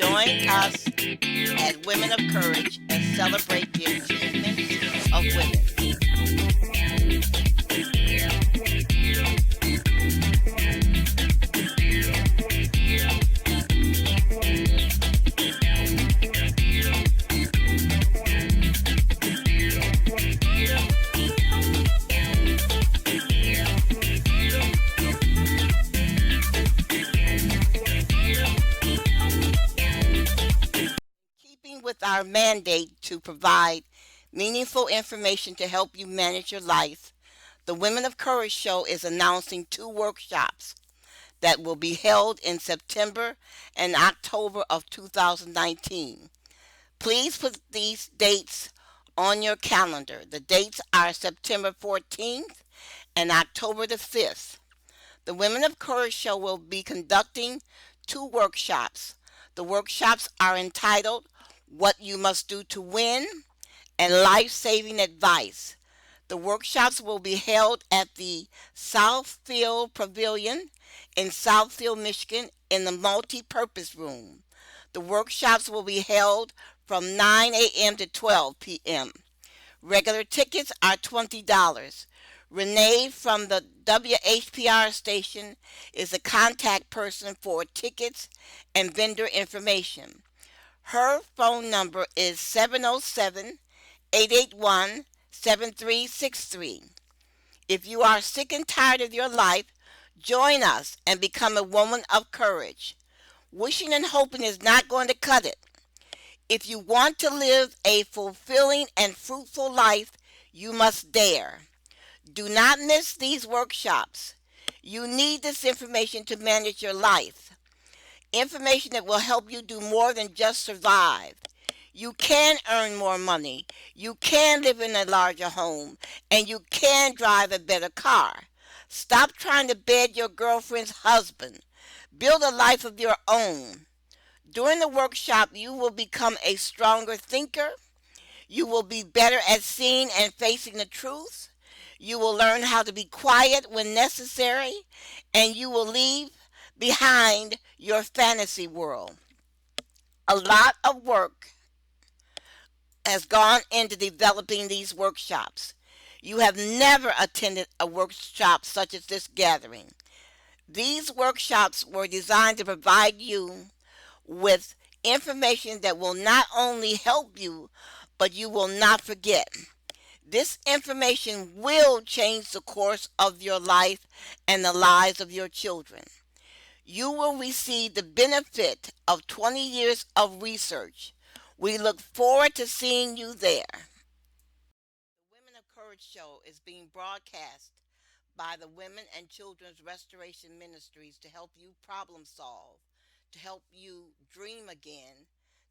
Join us at Women of Courage and celebrate the achievements of women. Keeping with our mandate to provide meaningful information to help you manage your life, the Women of Courage Show is announcing two workshops that will be held in September and October of 2019. Please put these dates on your calendar. The dates are September 14th and October the 5th. The Women of Courage Show will be conducting two workshops. The workshops are entitled What You Must Do to Win and Life Saving Advice. The workshops will be held at the Southfield Pavilion in Southfield, Michigan, in the multi-purpose room. The workshops will be held from 9 a.m. to 12 p.m. Regular tickets are $20. Renee from the WHPR station is the contact person for tickets and vendor information. Her phone number is 707 881 7363. If you are sick and tired of your life, join us and become a woman of courage. Wishing and hoping is not going to cut it. If you want to live a fulfilling and fruitful life, you must dare. Do not miss these workshops. You need this information to manage your life. Information that will help you do more than just survive. You can earn more money. You can live in a larger home. And you can drive a better car. Stop trying to bed your girlfriend's husband. Build a life of your own. During the workshop, you will become a stronger thinker. You will be better at seeing and facing the truth. You will learn how to be quiet when necessary. And you will leave behind your fantasy world. A lot of work has gone into developing these workshops. You have never attended a workshop such as this gathering. These workshops were designed to provide you with information that will not only help you, but you will not forget. This information will change the course of your life and the lives of your children. You will receive the benefit of 20 years of research. We look forward to seeing you there. The Women of Courage Show is being broadcast by the Women and Children's Restoration Ministries to help you problem solve, to help you dream again,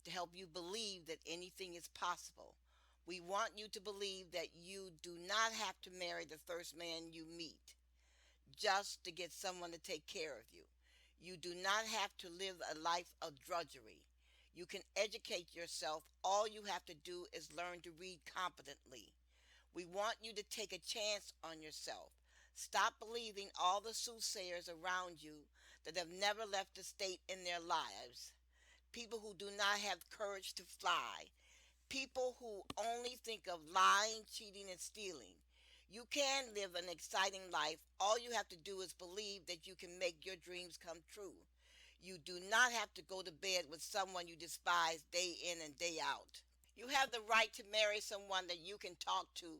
to help you believe that anything is possible. We want you to believe that you do not have to marry the first man you meet just to get someone to take care of you. You do not have to live a life of drudgery. You can educate yourself. All you have to do is learn to read competently. We want you to take a chance on yourself. Stop believing all the soothsayers around you that have never left the state in their lives. People who do not have courage to fly. People who only think of lying, cheating, and stealing. You can live an exciting life. All you have to do is believe that you can make your dreams come true. You do not have to go to bed with someone you despise day in and day out. You have the right to marry someone that you can talk to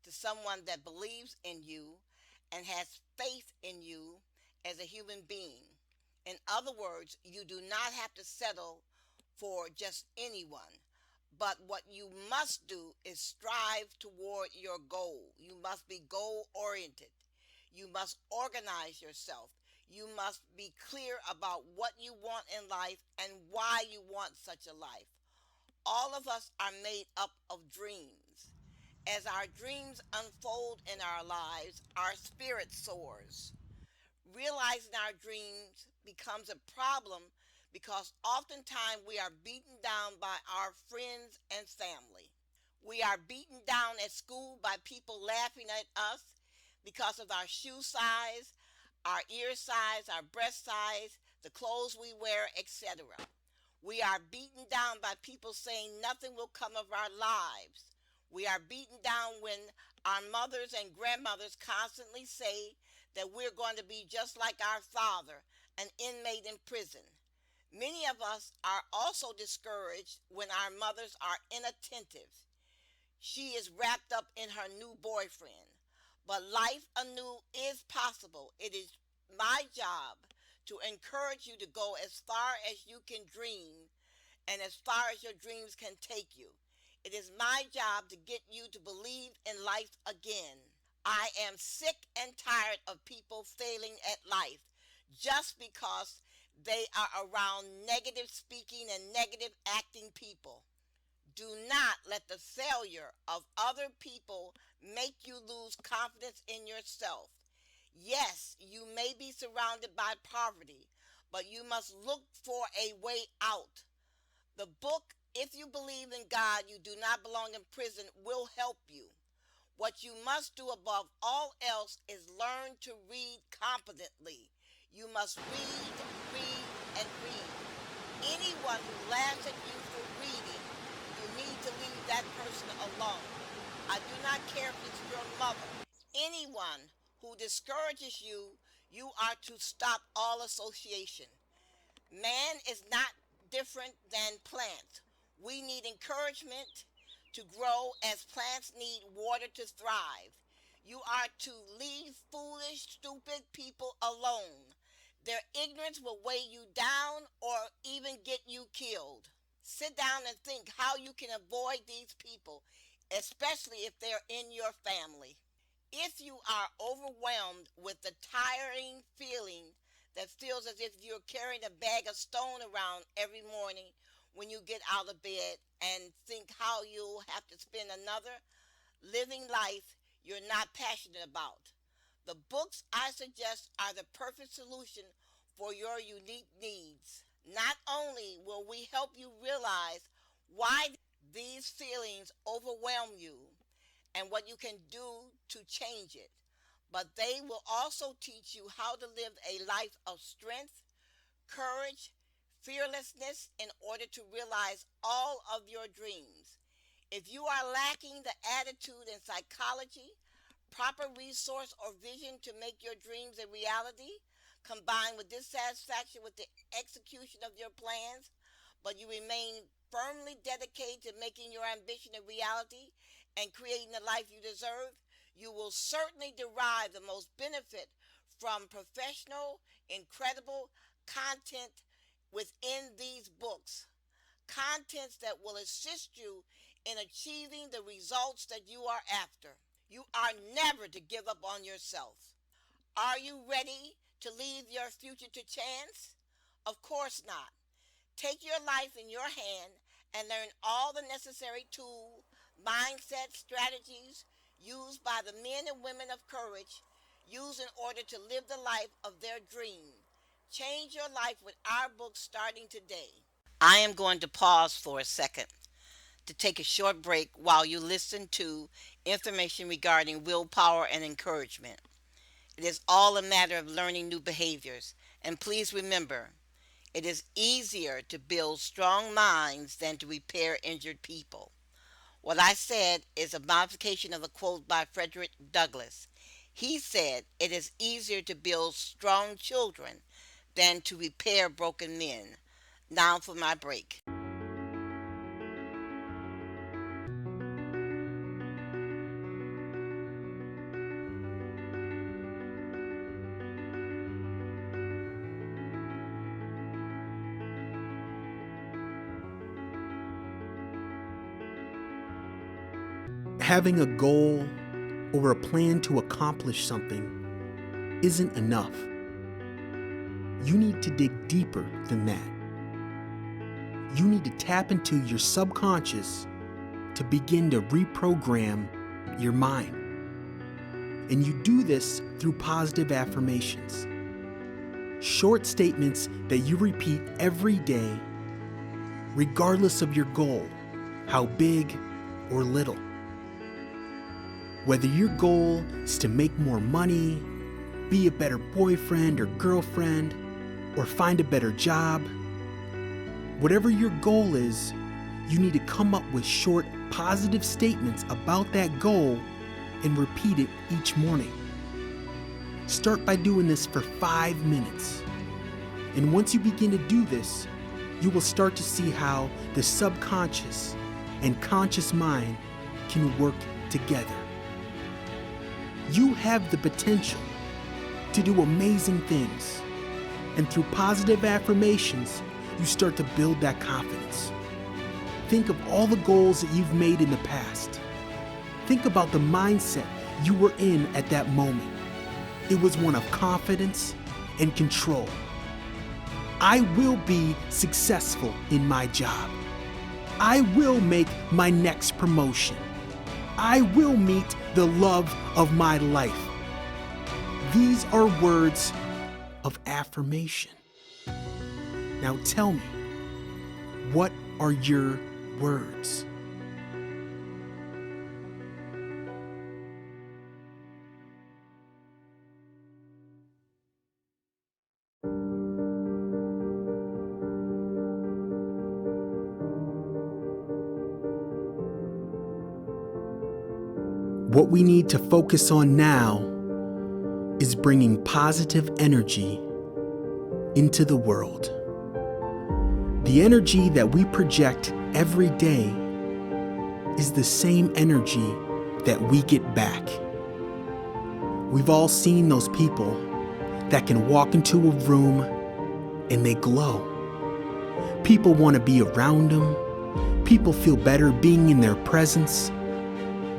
someone that believes in you and has faith in you as a human being. In other words, you do not have to settle for just anyone. But what you must do is strive toward your goal. You must be goal oriented. You must organize yourself. You must be clear about what you want in life and why you want such a life. All of us are made up of dreams. As our dreams unfold in our lives, our spirit soars. Realizing our dreams becomes a problem because oftentimes we are beaten down by our friends and family. We are beaten down at school by people laughing at us because of our shoe size, our ear size, our breast size, the clothes we wear, etc. We are beaten down by people saying nothing will come of our lives. We are beaten down when our mothers and grandmothers constantly say that we're going to be just like our father, an inmate in prison. Many of us are also discouraged when our mothers are inattentive. She is wrapped up in her new boyfriend. But life anew is possible. It is my job to encourage you to go as far as you can dream and as far as your dreams can take you. It is my job to get you to believe in life again. I am sick and tired of people failing at life just because they are around negative speaking and negative acting people. Do not let the failure of other people make you lose confidence in yourself. Yes, you may be surrounded by poverty, but you must look for a way out. The book, If You Believe in God, You Do Not Belong in Prison, will help you. What you must do above all else is learn to read competently. You must read, and read. Anyone who laughs at you for reading, you need to leave that person alone. I do not care if it's your mother. Anyone who discourages you, you are to stop all association. Man is not different than plants. We need encouragement to grow as plants need water to thrive. You are to leave foolish, stupid people alone. Their ignorance will weigh you down or even get you killed. Sit down and think how you can avoid these people, especially if they're in your family. If you are overwhelmed with the tiring feeling that feels as if you're carrying a bag of stone around every morning when you get out of bed and think how you'll have to spend another living life you're not passionate about, the books I suggest are the perfect solution for your unique needs. Not only will we help you realize why these feelings overwhelm you and what you can do to change it, but they will also teach you how to live a life of strength, courage, fearlessness in order to realize all of your dreams. If you are lacking the attitude and psychology, proper resource or vision to make your dreams a reality, combined with dissatisfaction with the execution of your plans, but you remain firmly dedicated to making your ambition a reality and creating the life you deserve, you will certainly derive the most benefit from professional, incredible content within these books. Contents that will assist you in achieving the results that you are after. You are never to give up on yourself. Are you ready to leave your future to chance? Of course not. Take your life in your hand and learn all the necessary tools, mindset, strategies used by the men and women of courage, used in order to live the life of their dream. Change your life with our book starting today. I am going to pause for a second to take a short break while you listen to information regarding willpower and encouragement. It is all a matter of learning new behaviors. And please remember, it is easier to build strong minds than to repair injured people. What I said is a modification of a quote by Frederick Douglass. He said, it is easier to build strong children than to repair broken men. Now for my break. Having a goal or a plan to accomplish something isn't enough. You need to dig deeper than that. You need to tap into your subconscious to begin to reprogram your mind. And you do this through positive affirmations. Short statements that you repeat every day, regardless of your goal, how big or little. Whether your goal is to make more money, be a better boyfriend or girlfriend, or find a better job, Whatever your goal is, you need to come up with short, positive statements about that goal and repeat it each morning. Start by doing this for 5 minutes. And once you begin to do this, you will start to see how the subconscious and conscious mind can work together. You have the potential to do amazing things. And through positive affirmations, you start to build that confidence. Think of all the goals that you've made in the past. Think about the mindset you were in at that moment. It was one of confidence and control. I will be successful in my job. I will make my next promotion. I will meet the love of my life. These are words of affirmation. Now tell me, what are your words? What we need to focus on now is bringing positive energy into the world. The energy that we project every day is the same energy that we get back. We've all seen those people that can walk into a room and they glow. People want to be around them. People feel better being in their presence.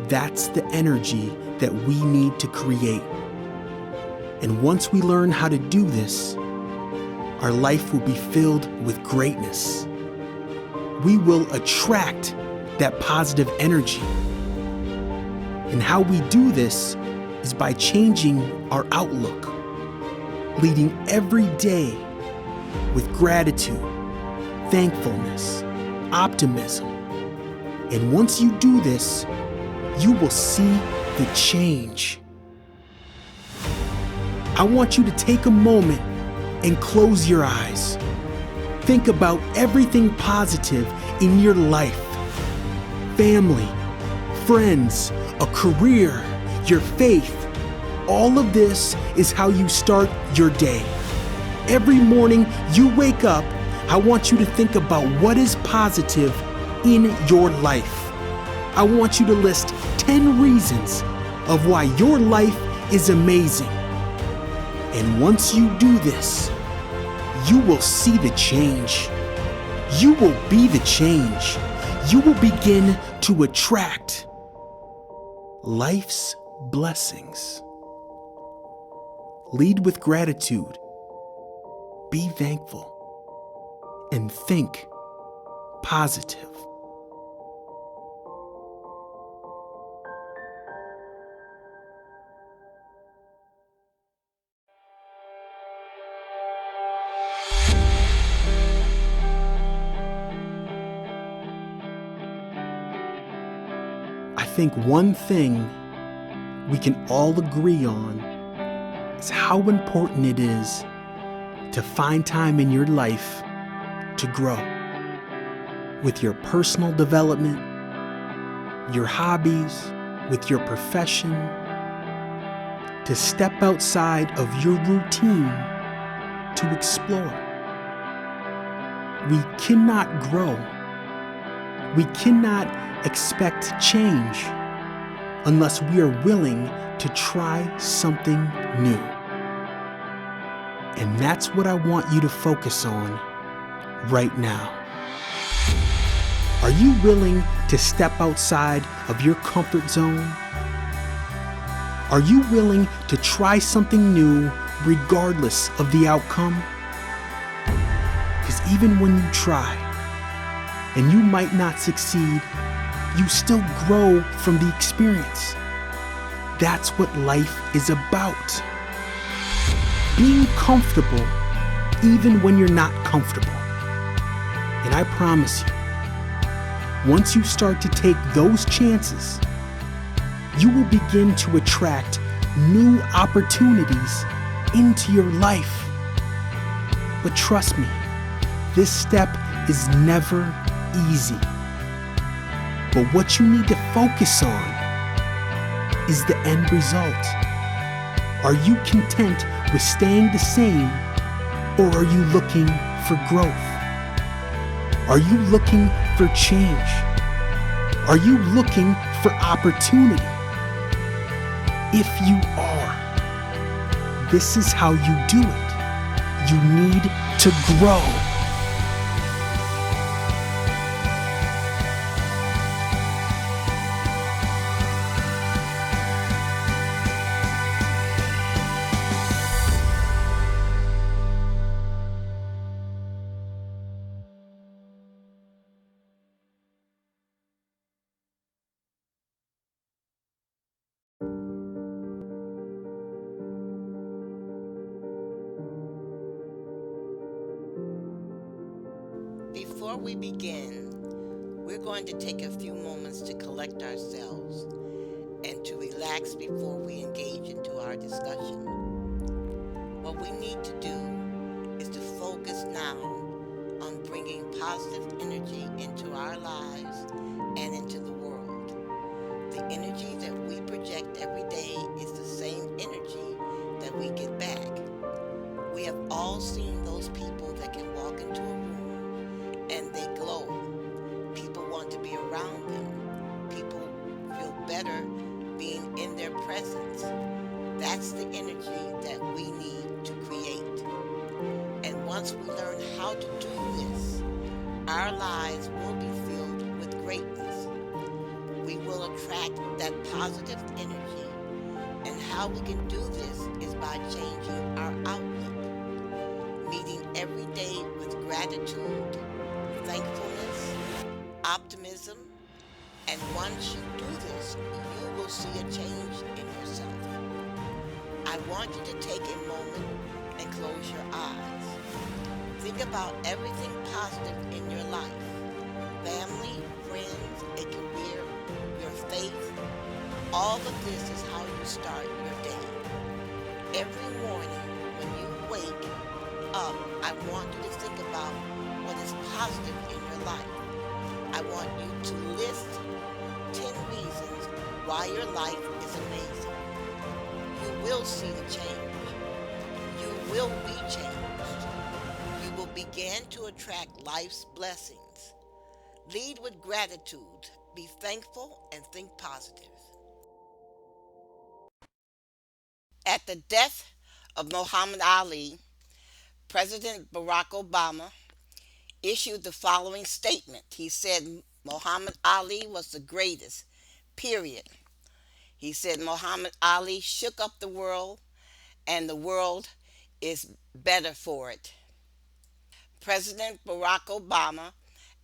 That's the energy that we need to create. And once we learn how to do this, our life will be filled with greatness. We will attract that positive energy. And how we do this is by changing our outlook, leading every day with gratitude, thankfulness, optimism. And once you do this, you will see the change. I want you to take a moment and close your eyes. Think about everything positive in your life. Family, friends, a career, your faith. All of this is how you start your day. Every morning you wake up, I want you to think about what is positive in your life. I want you to list 10 reasons of why your life is amazing. And once you do this, you will see the change. You will be the change. You will begin to attract life's blessings. Lead with gratitude. Be thankful. And think positive. I think one thing we can all agree on is how important it is to find time in your life to grow with your personal development, your hobbies, with your profession, to step outside of your routine to explore. We cannot grow. We cannot expect change unless we are willing to try something new. And that's what I want you to focus on right now. Are you willing to step outside of your comfort zone? Are you willing to try something new regardless of the outcome? Because even when you try and you might not succeed, you still grow from the experience. That's what life is about. Being comfortable even when you're not comfortable. And I promise you, once you start to take those chances, you will begin to attract new opportunities into your life. But trust me, this step is never easy. But what you need to focus on is the end result. Are you content with staying the same, or are you looking for growth? Are you looking for change? Are you looking for opportunity? If you are, this is how you do it. You need to grow. Before we begin, we're going to take a few moments to collect ourselves and to relax before we engage into our discussion. What we need to do is to focus now on bringing positive energy into our lives and into the world. The energy that we project every day is the same energy that we get back. We have all seen those people that can walk into a room and they glow. People want to be around them. People feel better being in their presence. That's the energy that we need to create. And once we learn how to do this, our lives will be filled with greatness. We will attract that positive energy. And how we can do this is by changing our outlook, meeting every day with gratitude, thankfulness, optimism, and once you do this, you will see a change in yourself. I want you to take a moment and close your eyes. Think about everything positive in your life: family, friends, a career, your faith. All of this is how you start your day. Every morning when you wake up, I want you to think about what is positive in your life. I want you to list 10 reasons why your life is amazing. You will see the change. You will be changed. You will begin to attract life's blessings. Lead with gratitude. Be thankful and think positive. At the death of Muhammad Ali, President Barack Obama issued the following statement. He said Muhammad Ali was the greatest, period. He said Muhammad Ali shook up the world and the world is better for it. President Barack Obama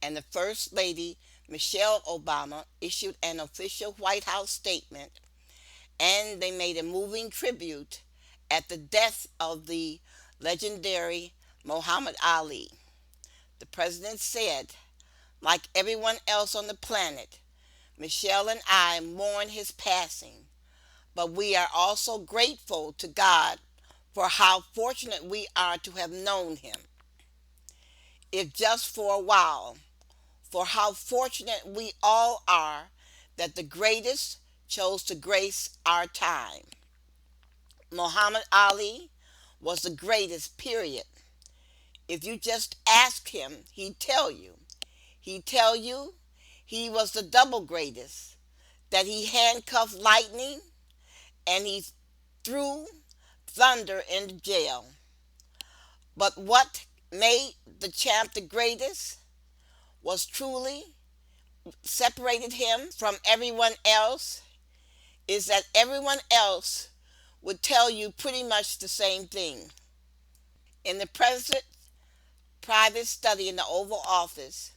and the First Lady Michelle Obama issued an official White House statement, and they made a moving tribute at the death of the legendary Muhammad Ali. The president said, like everyone else on the planet, Michelle and I mourn his passing, but we are also grateful to God for how fortunate we are to have known him, if just for a while, for how fortunate we all are that the greatest chose to grace our time. Muhammad Ali was the greatest, period. If you just ask him, he'd tell you. He'd tell you he was the double greatest, that he handcuffed lightning and he threw thunder into jail. But what made the champ the greatest was truly separated him from everyone else is that everyone else would tell you pretty much the same thing. In the president's private study in the Oval Office,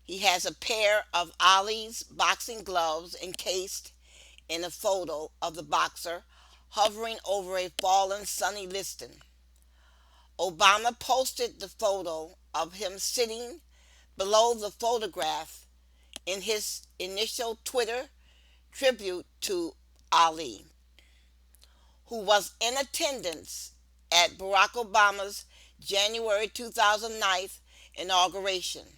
he has a pair of Ali's boxing gloves encased in a photo of the boxer hovering over a fallen Sonny Liston. Obama posted the photo of him sitting below the photograph in his initial Twitter tribute to Ali, who was in attendance at Barack Obama's January 2009 inauguration.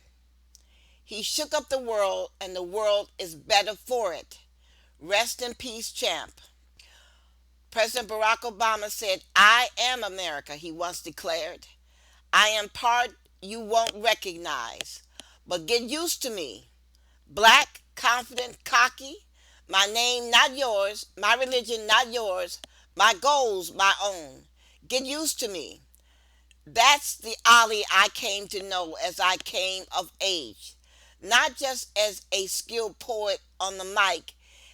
He shook up the world, and the world is better for it. Rest in peace, champ. President Barack Obama said, "I am America," he once declared. "I am part you won't recognize, but get used to me. Black, confident, cocky, my name not yours, my religion not yours, my goals my own. Get used to me." That's the Ali I came to know as I came of age, not just as a skilled poet on the mic,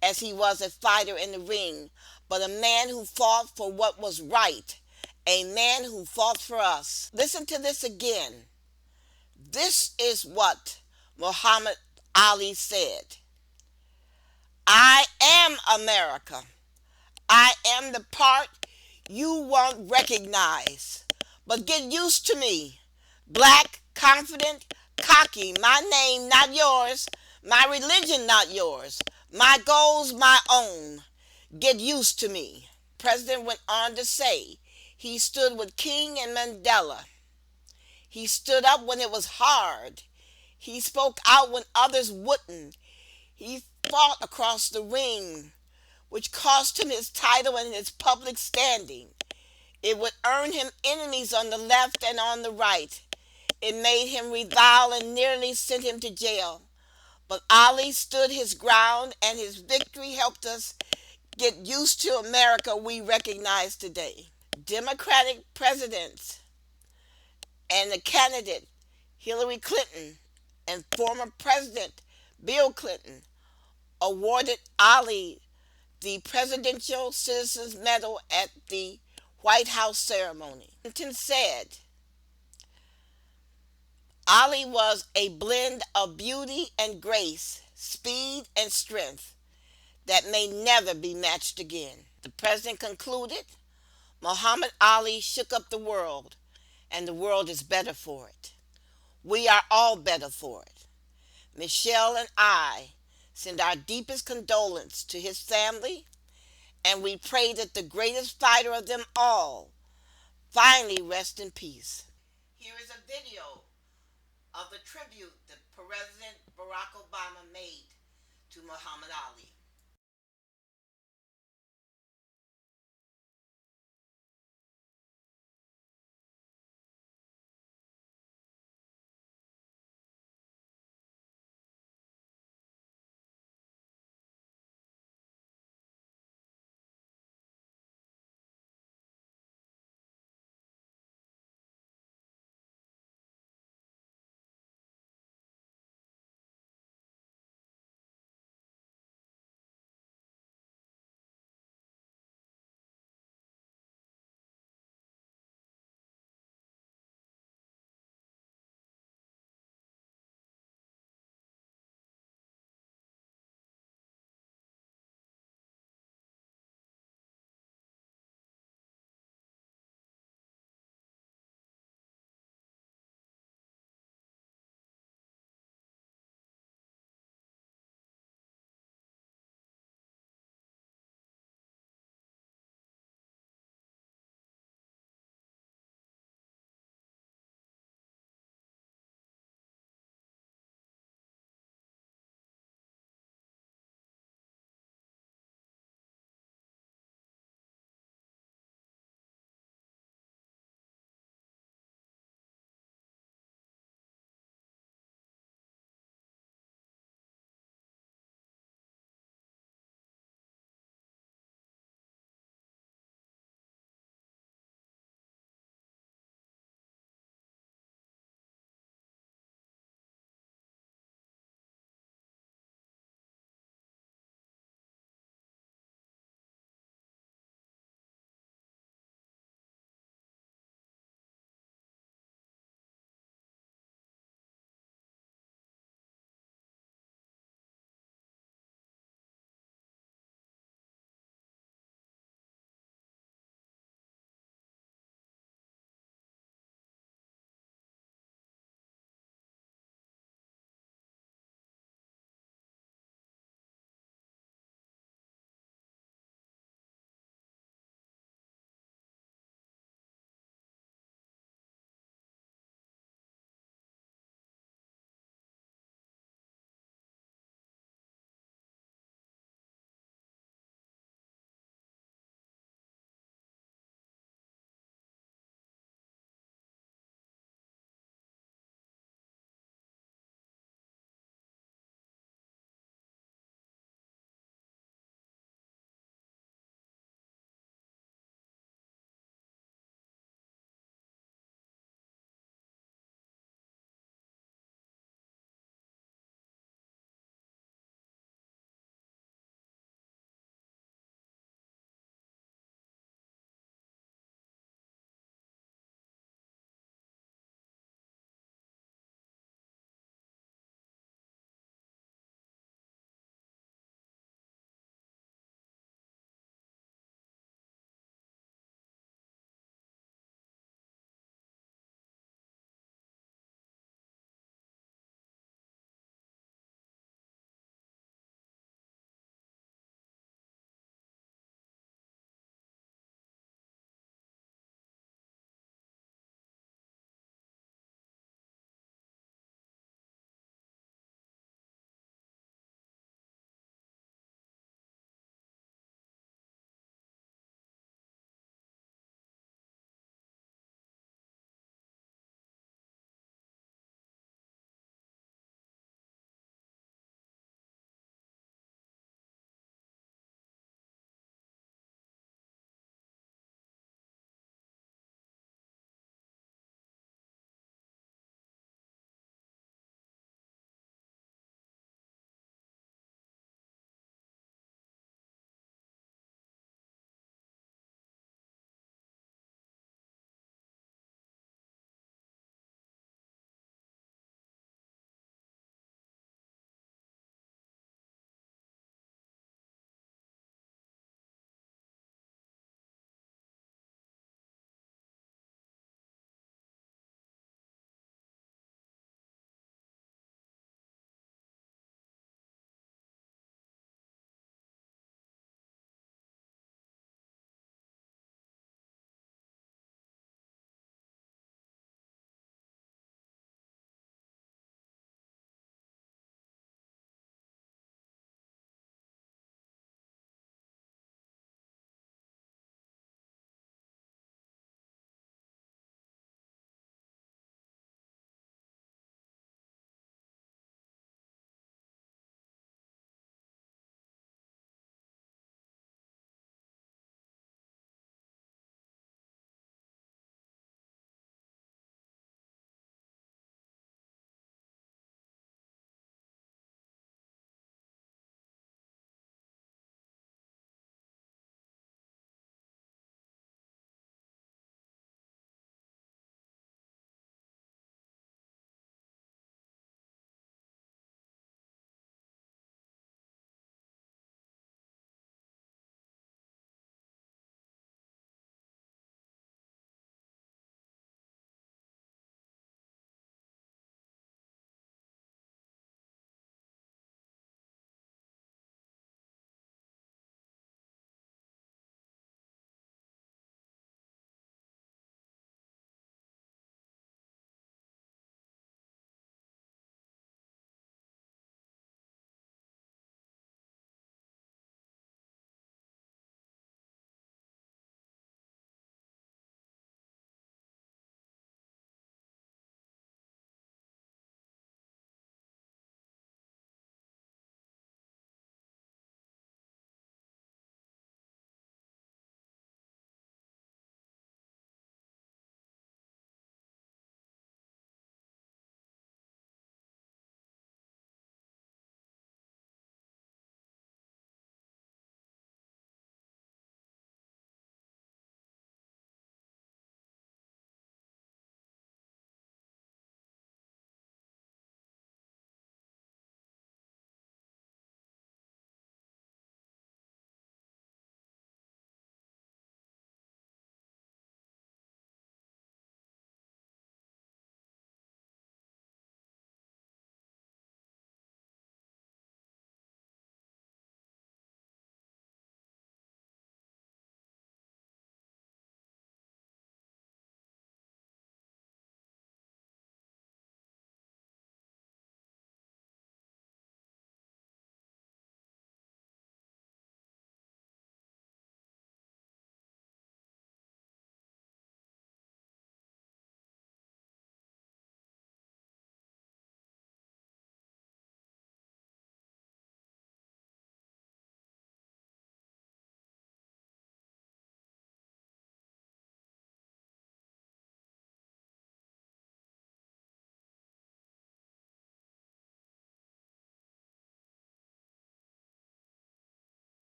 as he was a fighter in the ring, but a man who fought for what was right, a man who fought for us. Listen to this again. This is what Muhammad Ali said: "I am America. I am the part you won't recognize, but get used to me. Black, confident, cocky, my name not yours, my religion not yours, my goals my own. Get used to me." President went on to say he stood with King and Mandela. He stood up when it was hard. He spoke out when others wouldn't. He fought across the ring, which cost him his title and his public standing. It would earn him enemies on the left and on the right. It made him revile and nearly sent him to jail. But Ali stood his ground, and his victory helped us get used to America we recognize today. Democratic presidents and the candidate Hillary Clinton and former President Bill Clinton awarded Ali the Presidential Citizens Medal at the White House ceremony. Clinton said Ali was a blend of beauty and grace, speed and strength that may never be matched again. The president concluded, "Muhammad Ali shook up the world, and the world is better for it. We are all better for it. Michelle and I send our deepest condolence to his family, and we pray that the greatest fighter of them all finally rest in peace." Here is a video of the tribute that President Barack Obama made to Muhammad Ali.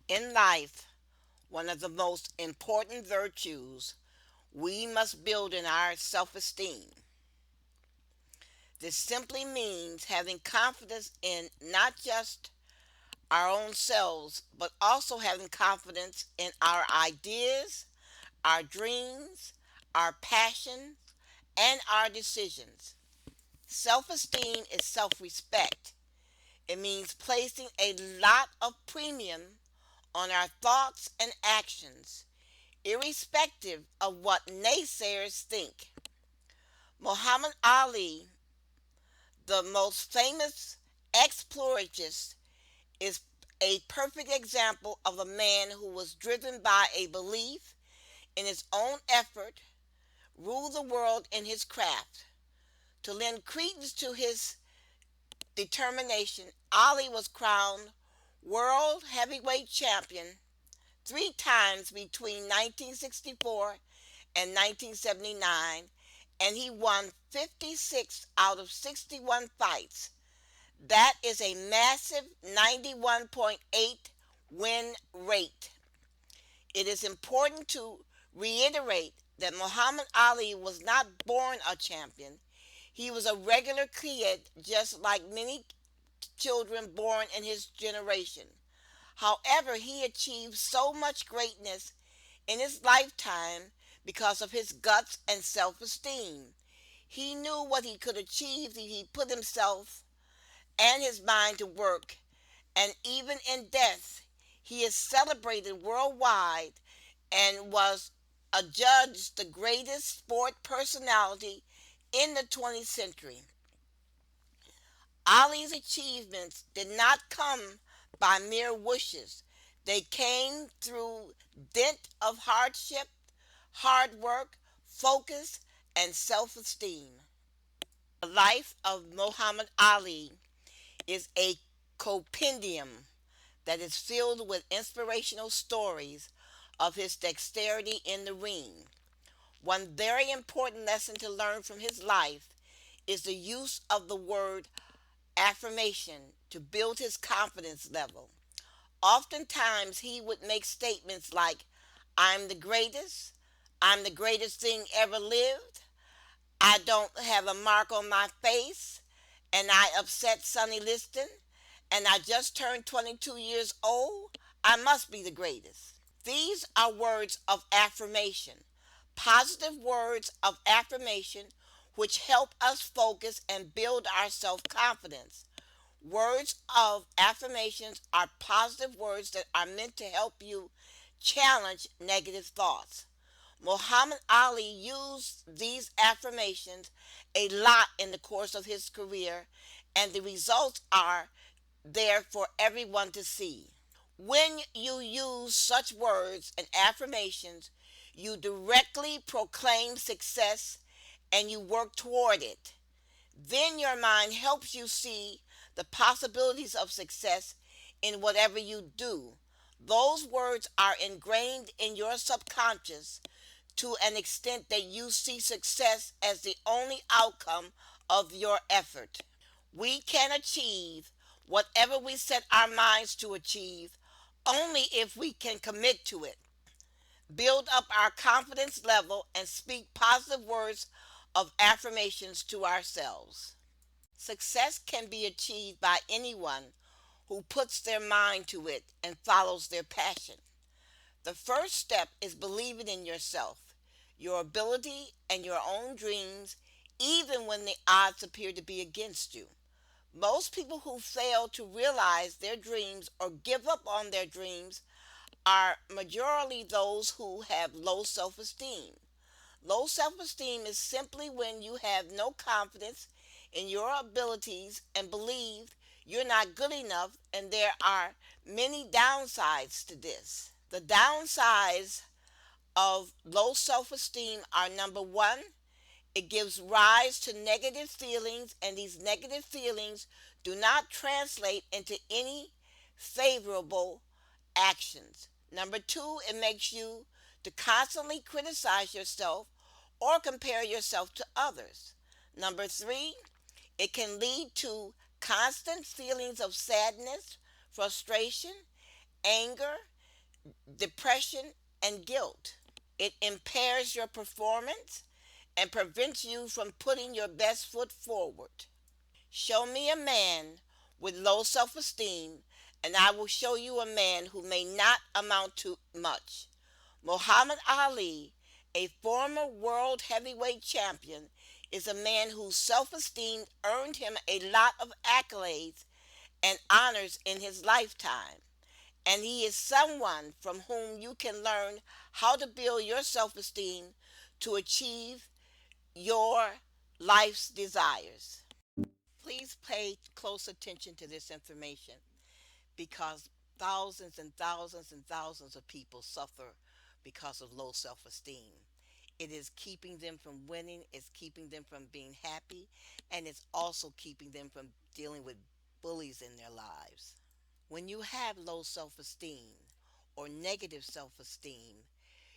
In life, one of the most important virtues we must build in our self esteem. This simply means having confidence in not just our own selves, but also having confidence in our ideas, our dreams, our passions, and our decisions. Self esteem is self respect. It means placing a lot of premium on our thoughts and actions, irrespective of what naysayers think. Muhammad Ali, the most famous exploratist, is a perfect example of a man who was driven by a belief in his own effort, rule the world in his craft. To lend credence to his determination, Ali was crowned world heavyweight champion 3 times between 1964 and 1979, and he won 56 out of 61 fights. That is a massive 91.8 win rate. It is important to reiterate that Muhammad Ali was not born a champion. He was a regular kid, just like many children born in his generation. However, he achieved so much greatness in his lifetime because of his guts and self esteem. He knew what he could achieve if he put himself and his mind to work, and even in death, he is celebrated worldwide and was adjudged the greatest sport personality in the 20th century. Ali's achievements did not come by mere wishes. They came through dint of hardship, hard work, focus, and self-esteem. The life of Muhammad Ali is a compendium that is filled with inspirational stories of his dexterity in the ring. One very important lesson to learn from his life is the use of the word affirmation to build his confidence level. Oftentimes, he would make statements like, I'm the greatest, I'm the greatest thing ever lived, I don't have a mark on my face, and I upset Sonny Liston, and I just turned 22 years old, I must be the greatest. These are words of affirmation, positive words of affirmation which help us focus and build our self confidence. Words of affirmations are positive words that are meant to help you challenge negative thoughts. Muhammad Ali used these affirmations a lot in the course of his career, and the results are there for everyone to see. When you use such words and affirmations, you directly proclaim success and you work toward it. Then your mind helps you see the possibilities of success in whatever you do. Those words are ingrained in your subconscious to an extent that you see success as the only outcome of your effort. We can achieve whatever we set our minds to achieve only if we can commit to it, build up our confidence level, and speak positive words of affirmations to ourselves. Success can be achieved by anyone who puts their mind to it and follows their passion. The first step is believing in yourself, your ability, and your own dreams, even when the odds appear to be against you. Most people who fail to realize their dreams or give up on their dreams are majorly those who have low self esteem. Low self esteem is simply when you have no confidence in your abilities and believe you're not good enough, and there are many downsides to this. The downsides of low self esteem are: number one, it gives rise to negative feelings, and these negative feelings do not translate into any favorable actions. Number two, it makes you to constantly criticize yourself or compare yourself to others. Number three, it can lead to constant feelings of sadness, frustration, anger, depression, and guilt. It impairs your performance and prevents you from putting your best foot forward. Show me a man with low self esteem, and I will show you a man who may not amount to much. Muhammad Ali, a former world heavyweight champion, is a man whose self esteem earned him a lot of accolades and honors in his lifetime. And he is someone from whom you can learn how to build your self esteem to achieve your life's desires. Please pay close attention to this information because thousands and thousands and thousands of people suffer because of low self esteem. It is keeping them from winning, it's keeping them from being happy, and it's also keeping them from dealing with bullies in their lives. When you have low self esteem or negative self esteem,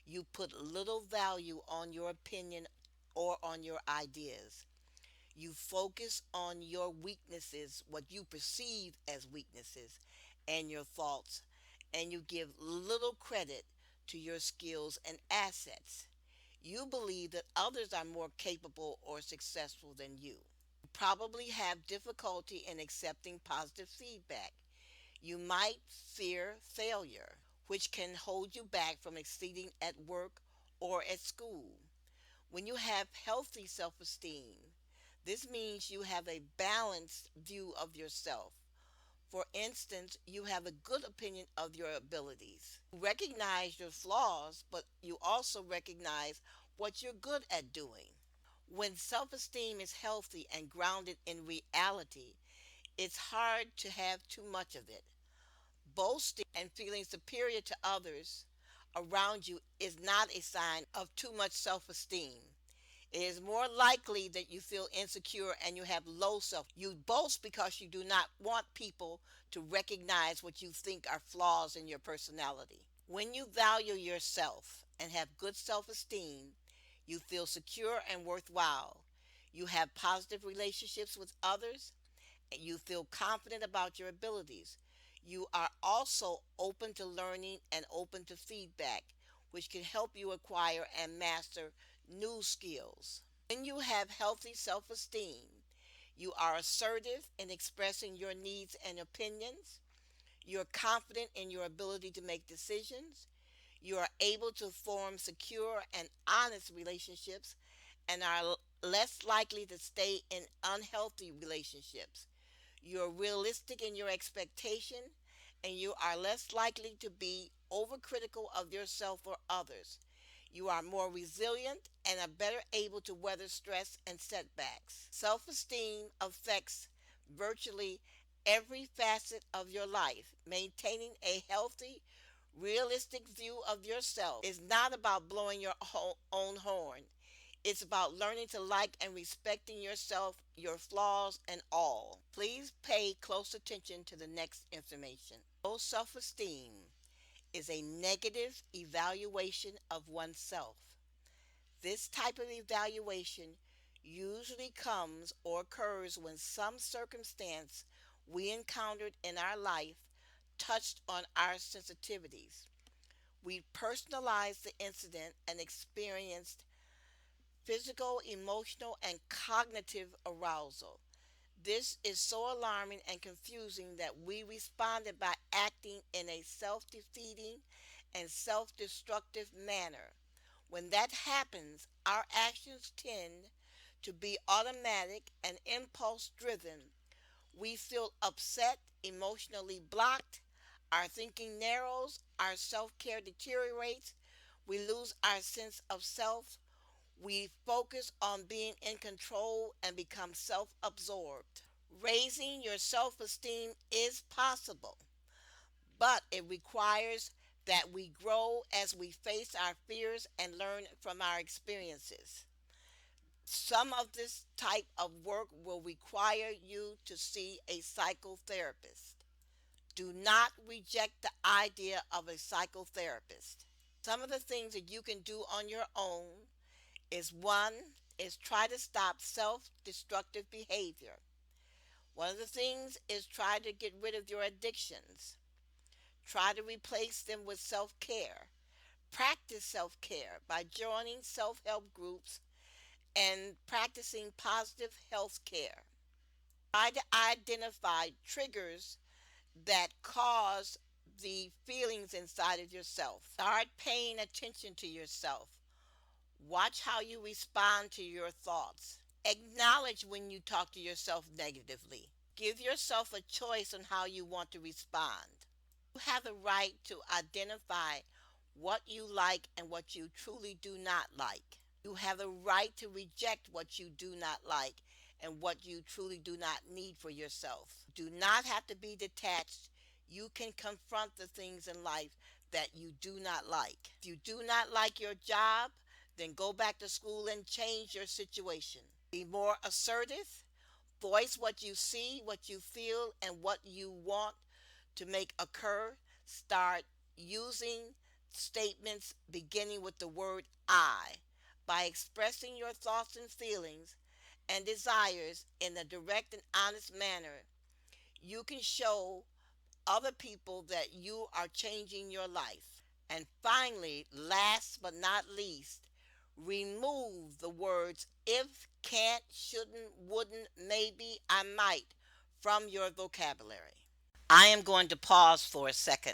you put little value on your opinion or on your ideas. You focus on your weaknesses, what you perceive as weaknesses, and your faults, and you give little credit to your skills and assets. You believe that others are more capable or successful than you. You probably have difficulty in accepting positive feedback. You might fear failure, which can hold you back from exceeding at work or at school. When you have healthy self esteem, this means you have a balanced view of yourself. For instance, you have a good opinion of your abilities. You recognize your flaws, but you also recognize what you're good at doing. When self esteem is healthy and grounded in reality, it's hard to have too much of it. Boasting and feeling superior to others around you is not a sign of too much self esteem. It is more likely that you feel insecure and you have low self. You boast because you do not want people to recognize what you think are flaws in your personality. When you value yourself and have good self esteem, you feel secure and worthwhile. You have positive relationships with others and you feel confident about your abilities. You are also open to learning and open to feedback, which can help you acquire and master new skills. When you have healthy self esteem, you are assertive in expressing your needs and opinions. You're confident in your ability to make decisions. You are able to form secure and honest relationships and are less likely to stay in unhealthy relationships. You're realistic in your expectation and you are less likely to be overcritical of yourself or others. You are more resilient and are better able to weather stress and setbacks. Self esteem affects virtually every facet of your life. Maintaining a healthy, realistic view of yourself is not about blowing your own horn. It's about learning to like and respecting yourself, your flaws, and all. Please pay close attention to the next information. Low self esteem is a negative evaluation of oneself. This type of evaluation usually comes or occurs when some circumstance we encountered in our life touched on our sensitivities. We personalized the incident and experienced physical, emotional, and cognitive arousal. This is so alarming and confusing that we responded by acting in a self defeating and self destructive manner. When that happens, our actions tend to be automatic and impulse driven. We feel upset, emotionally blocked, our thinking narrows, our self care deteriorates, we lose our sense of self, we focus on being in control and become self absorbed. Raising your self esteem is possible, but it requires that we grow as we face our fears and learn from our experiences. Some of this type of work will require you to see a psychotherapist. Do not reject the idea of a psychotherapist. Some of the things that you can do on your own is one is try to stop self-destructive behavior. One of the things is try to get rid of your addictions. Try to replace them with self care. Practice self care by joining self help groups and practicing positive health care. Try to identify triggers that cause the feelings inside of yourself. Start paying attention to yourself. Watch how you respond to your thoughts. Acknowledge when you talk to yourself negatively. Give yourself a choice on how you want to respond. You have the right to identify what you like and what you truly do not like. You have the right to reject what you do not like and what you truly do not need for yourself. Do not have to be detached. You can confront the things in life that you do not like. If you do not like your job, then go back to school and change your situation. Be more assertive. Voice what you see, what you feel, and what you want to make occur. Start using statements beginning with the word I. By expressing your thoughts and feelings and desires in a direct and honest manner, you can show other people that you are changing your life. And finally, last but not least, remove the words if, can't, shouldn't, wouldn't, maybe, I might from your vocabulary. I am going to pause for a second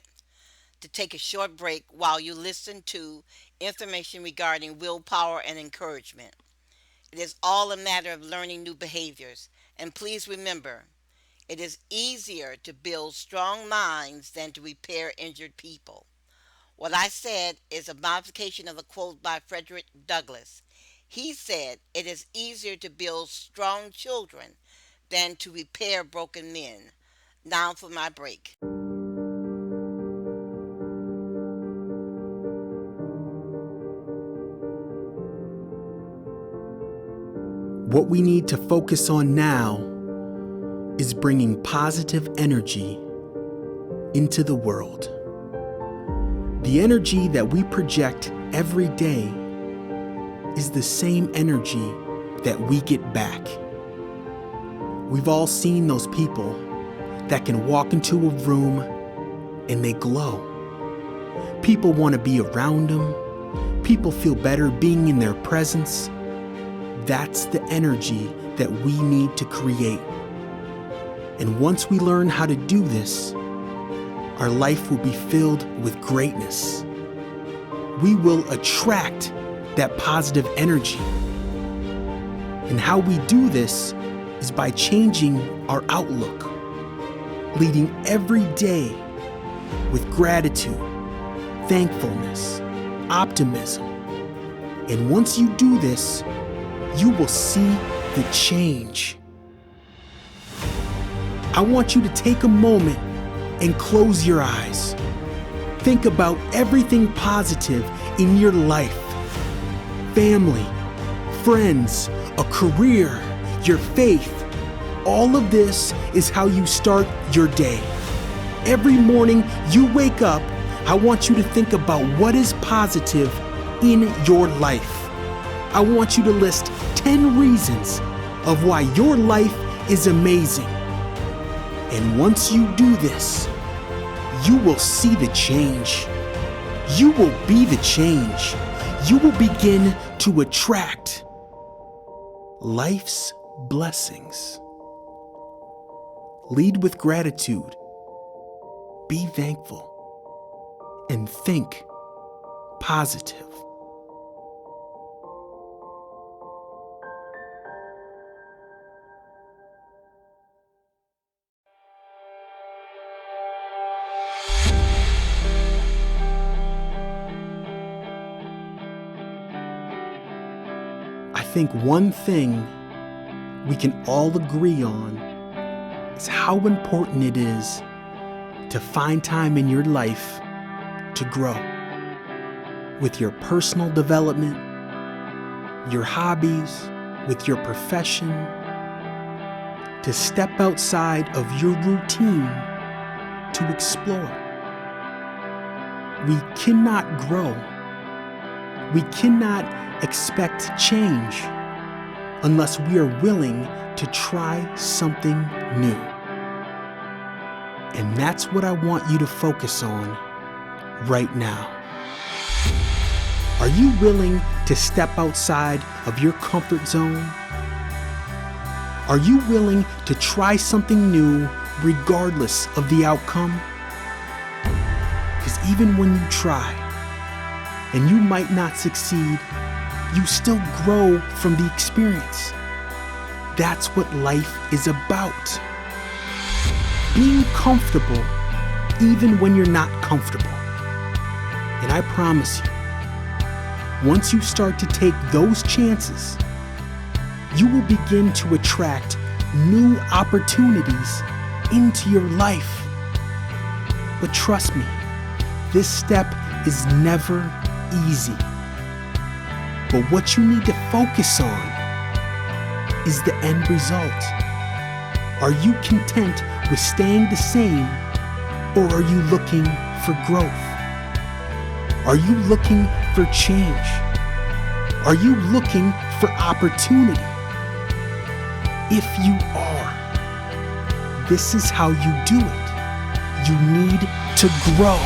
to take a short break while you listen to information regarding willpower and encouragement. It is all a matter of learning new behaviors. And please remember, it is easier to build strong minds than to repair injured people. What I said is a modification of a quote by Frederick Douglass. He said, it is easier to build strong children than to repair broken men. Now for my break. What we need to focus on now is bringing positive energy into the world. The energy that we project every day is the same energy that we get back. We've all seen those people that can walk into a room and they glow. People want to be around them. People feel better being in their presence. That's the energy that we need to create. And once we learn how to do this, our life will be filled with greatness. We will attract that positive energy. And how we do this is by changing our outlook, leading every day with gratitude, thankfulness, optimism. And once you do this, you will see the change. I want you to take a moment and close your eyes. Think about everything positive in your life. Family, friends, a career, your faith. All of this is how you start your day. Every morning you wake up, I want you to think about what is positive in your life. I want you to list 10 reasons of why your life is amazing. And once you do this, you will see the change. You will be the change. You will begin to attract life's blessings. Lead with gratitude. Be thankful. And think positive. I think one thing we can all agree on is how important it is to find time in your life to grow with your personal development, your hobbies, with your profession, to step outside of your routine to explore. We cannot grow. We cannot expect change unless we are willing to try something new. And that's what I want you to focus on right now. Are you willing to step outside of your comfort zone? Are you willing to try something new regardless of the outcome? Because even when you try, and you might not succeed, you still grow from the experience. That's what life is about. Being comfortable even when you're not comfortable. And I promise you, once you start to take those chances, you will begin to attract new opportunities into your life. But trust me, this step is never easy. But what you need to focus on is the end result. Are you content with staying the same, or are you looking for growth? Are you looking for change? Are you looking for opportunity? If you are, this is how you do it. You need to grow.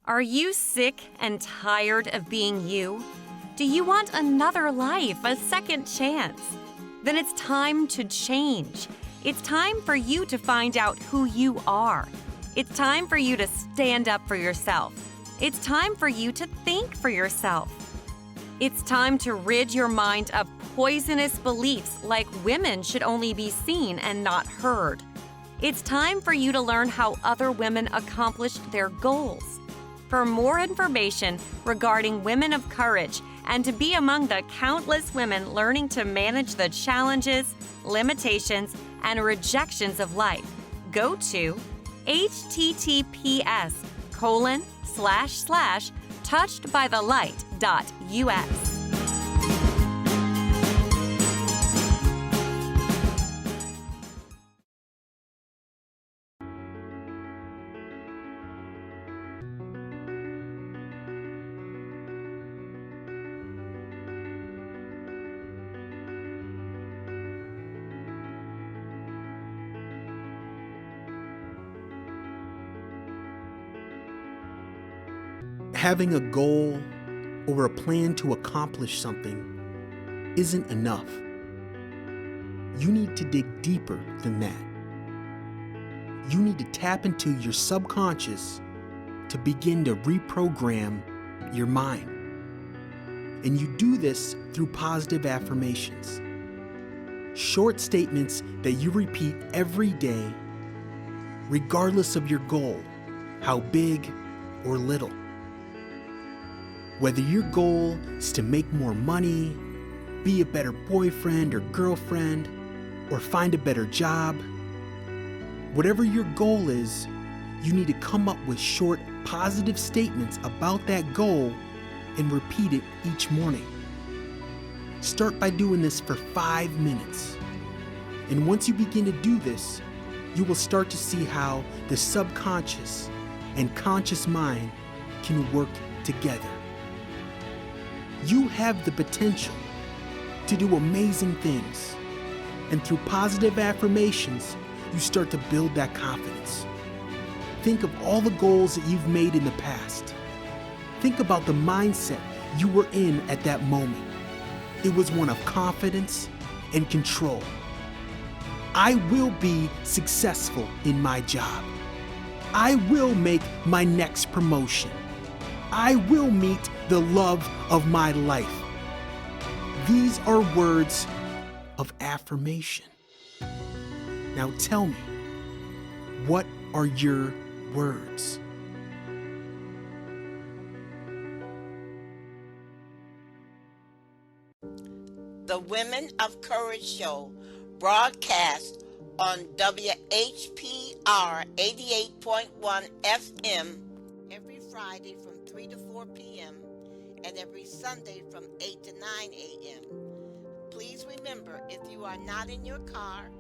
Are you sick and tired of being you? Do you want another life, a second chance? Then it's time to change. It's time for you to find out who you are. It's time for you to stand up for yourself. It's time for you to think for yourself. It's time to rid your mind of poisonous beliefs like women should only be seen and not heard. It's time for you to learn how other women accomplished their goals. For more information regarding women of courage and to be among the countless women learning to manage the challenges, limitations, and rejections of life, go to https://touchedbythelight.us. Having a goal or a plan to accomplish something isn't enough. You need to dig deeper than that. You need to tap into your subconscious to begin to reprogram your mind. And you do this through positive affirmations. Short statements that you repeat every day, regardless of your goal, how big or little. Whether your goal is to make more money, be a better boyfriend or girlfriend, or find a better job, whatever your goal is, you need to come up with short, positive statements about that goal and repeat it each morning. Start by doing this for 5 minutes. And once you begin to do this, you will start to see how the subconscious and conscious mind can work together. You have the potential to do amazing things. And through positive affirmations, you start to build that confidence. Think of all the goals that you've made in the past. Think about the mindset you were in at that moment. It was one of confidence and control. I will be successful in my job. I will make my next promotion. I will meet the love of my life. These are words of affirmation. Now tell me, what are your words? The Women of Courage Show broadcast on WHPR 88.1 FM every Friday from 3 to 4 p.m. and every Sunday from 8 to 9 a.m. Please remember, if you are not in your car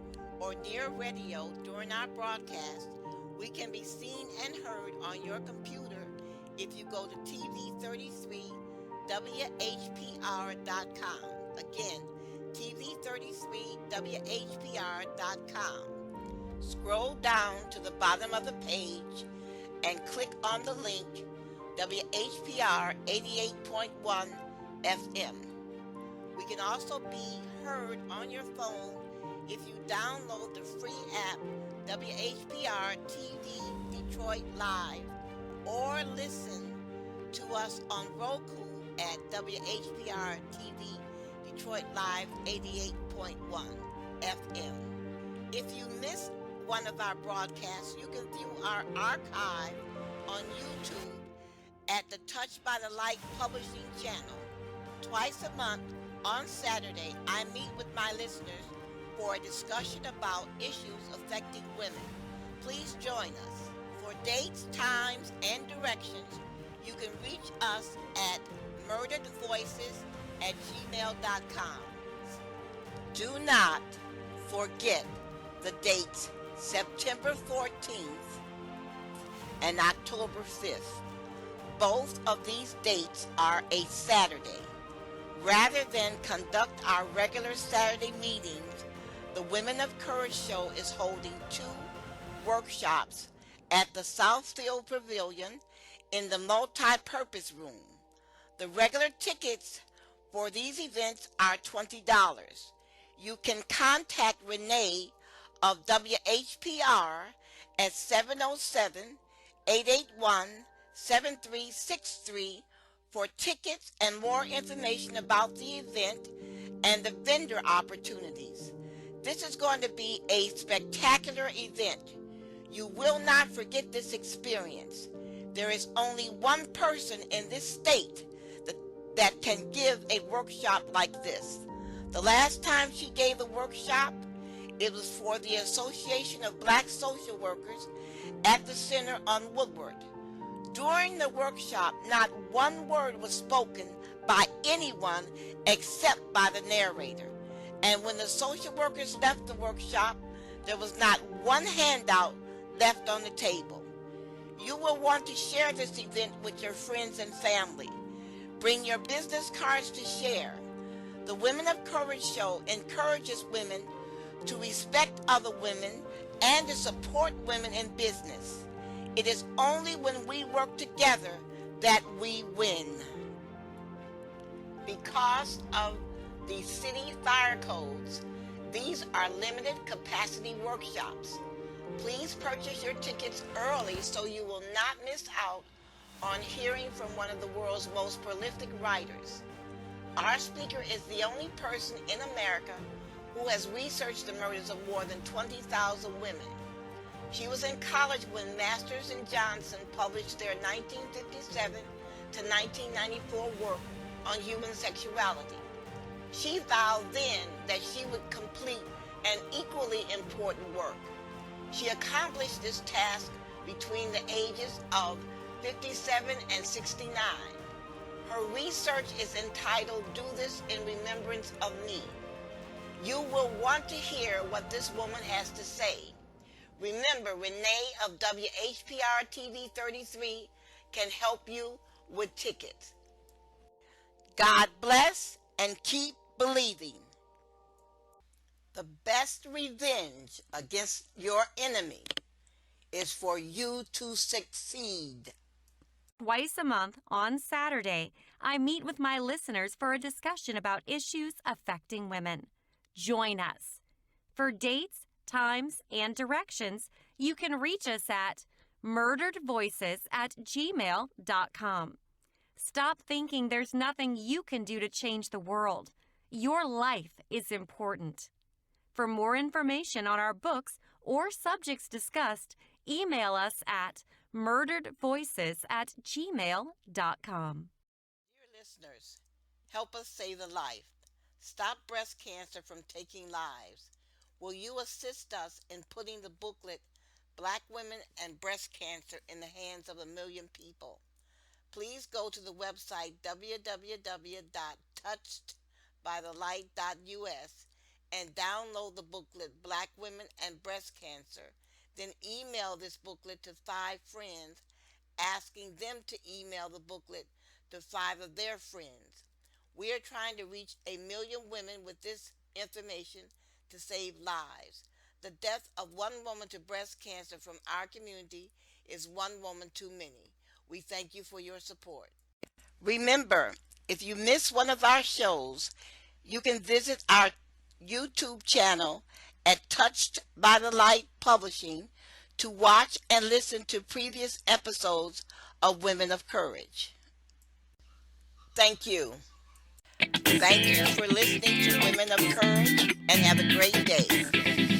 or near radio during our broadcast, we can be seen and heard on your computer if you go to TV33WHPR.com. Again, TV33WHPR.com. Scroll down to the bottom of the page and click on the link WHPR 88.1 FM. We can also be heard on your phone if you download the free app WHPR TV Detroit Live or listen to us on Roku at WHPR TV Detroit Live 88.1 FM. If you missed one of our broadcasts, you can view our archive on YouTube at the Touched by the Light Publishing channel. Twice a month on Saturday, I meet with my listeners for a discussion about issues affecting women. Please join us. For dates, times, and directions, you can reach us at murderedvoices@gmail.com. Do not forget the dates September 14th and October 5th. Both of these dates are a Saturday. Rather than conduct our regular Saturday meetings, the Women of Courage Show is holding 2 workshops at the Southfield Pavilion in the multi-purpose room. The regular tickets for these events are $20. You can contact Renee of WHPR at 707-881-7363 for tickets and more information about the event and the vendor opportunities. This is going to be a spectacular event. You will not forget this experience. There is only one person in this state that can give a workshop like this. The last time she gave a workshop, it was for the Association of Black Social Workers at the Center on Woodward. During the workshop, not one word was spoken by anyone except by the narrator. And when the social workers left the workshop, there was not one handout left on the table. You will want to share this event with your friends and family. Bring your business cards to share. The Women of Courage Show encourages women to respect other women and to support women in business. It is only when we work together that we win. Because of the city fire codes, these are limited capacity workshops. Please purchase your tickets early so you will not miss out on hearing from one of the world's most prolific writers. Our speaker is the only person in America who has researched the murders of more than 20,000 women. She was in college when Masters and Johnson published their 1957 to 1994 work on human sexuality. She vowed then that she would complete an equally important work. She accomplished this task between the ages of 57 and 69. Her research is entitled "Do This in Remembrance of Me." You will want to hear what this woman has to say. Remember, Renee of WHPR TV 33 can help you with tickets. God bless and keep believing. The best revenge against your enemy is for you to succeed. Twice a month on Saturday, I meet with my listeners for a discussion about issues affecting women. Join us. For dates, times, and directions, you can reach us at murderedvoices@gmail.com. Stop thinking there's nothing you can do to change the world. Your life is important. For more information on our books or subjects discussed, email us at murderedvoices@gmail.com. Dear listeners, help us save a life. Stop breast cancer from taking lives. Will you assist us in putting the booklet Black Women and Breast Cancer in the hands of a million people? Please go to the website www.touchedbythelight.us and download the booklet Black Women and Breast Cancer. Then email this booklet to 5 friends, asking them to email the booklet to 5 of their friends. We are trying to reach 1 million women with this information to save lives. The death of one woman to breast cancer from our community is one woman too many. We thank you for your support. Remember, if you miss one of our shows, you can visit our YouTube channel at Touched by the Light Publishing to watch and listen to previous episodes of Women of Courage. Thank you. Thank you for listening to Women of Courage and have a great day.